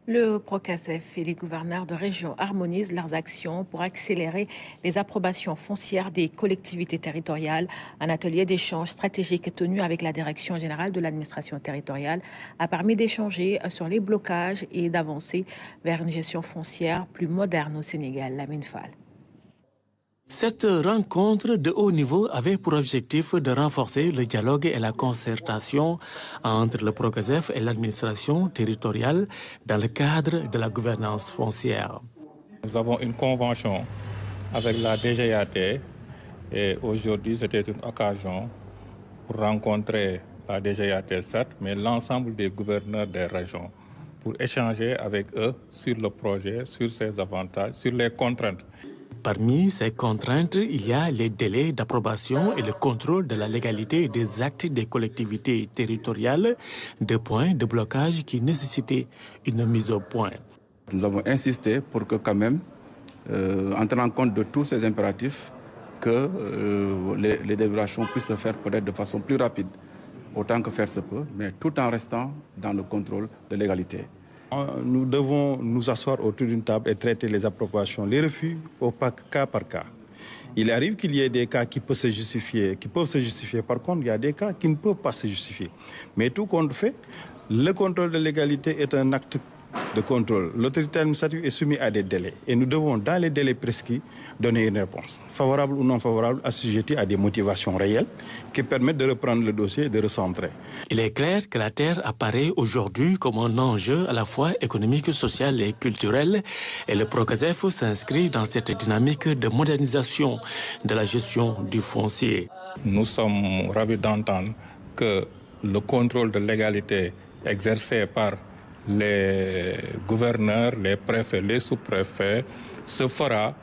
Le Procasef et les gouverneurs de région harmonisent leurs actions pour accélérer les approbations foncières des collectivités territoriales. Un atelier d'échange stratégique tenu avec la Direction générale de l'administration territoriale a permis d'échanger sur les blocages et d'avancer vers une gestion foncière plus moderne au Sénégal. Lamine Fall. Cette rencontre de haut niveau avait pour objectif de renforcer le dialogue et la concertation entre le Procasef et l'administration territoriale dans le cadre de la gouvernance foncière. Nous avons une convention avec la DGAT et aujourd'hui c'était une occasion pour rencontrer la DGAT certes, mais l'ensemble des gouverneurs des régions pour échanger avec eux sur le projet, sur ses avantages, sur les contraintes. Parmi ces contraintes, il y a les délais d'approbation et le contrôle de la légalité des actes des collectivités territoriales, deux points de blocage qui nécessitaient une mise au point. Nous avons insisté pour que quand même, en tenant compte de tous ces impératifs, que les délibérations puissent se faire peut-être de façon plus rapide, autant que faire se peut, mais tout en restant dans le contrôle de l'égalité. Nous devons nous asseoir autour d'une table et traiter les approbations, les refus cas par cas. Il arrive qu'il y ait des cas qui peuvent se justifier, Par contre, il y a des cas qui ne peuvent pas se justifier. Mais tout compte fait, le contrôle de l'égalité est un acte de contrôle. L'autorité administrative est soumise à des délais. Et nous devons, dans les délais prescrits, donner une réponse, favorable ou non favorable, assujettie à des motivations réelles qui permettent de reprendre le dossier et de recentrer. Il est clair que la terre apparaît aujourd'hui comme un enjeu à la fois économique, social et culturel. Et le Procasef s'inscrit dans cette dynamique de modernisation de la gestion du foncier. Nous sommes ravis d'entendre que le contrôle de l'égalité exercé par les gouverneurs, les préfets, les sous-préfets se fera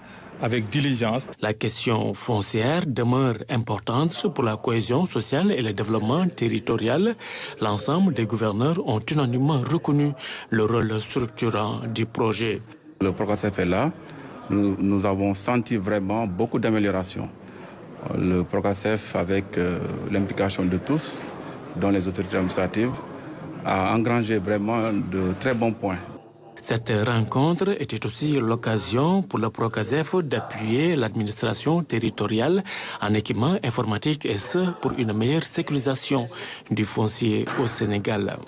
avec diligence. La question foncière demeure importante pour la cohésion sociale et le développement territorial. L'ensemble des gouverneurs ont unanimement reconnu le rôle structurant du projet. Le Procasef est là. Nous avons senti vraiment beaucoup d'améliorations. Le Procasef, avec l'implication de tous, dont les autorités administratives, a engrangé vraiment de très bons points. Cette rencontre était aussi l'occasion pour le Procasef d'appuyer l'administration territoriale en équipement informatique et ce pour une meilleure sécurisation du foncier au Sénégal.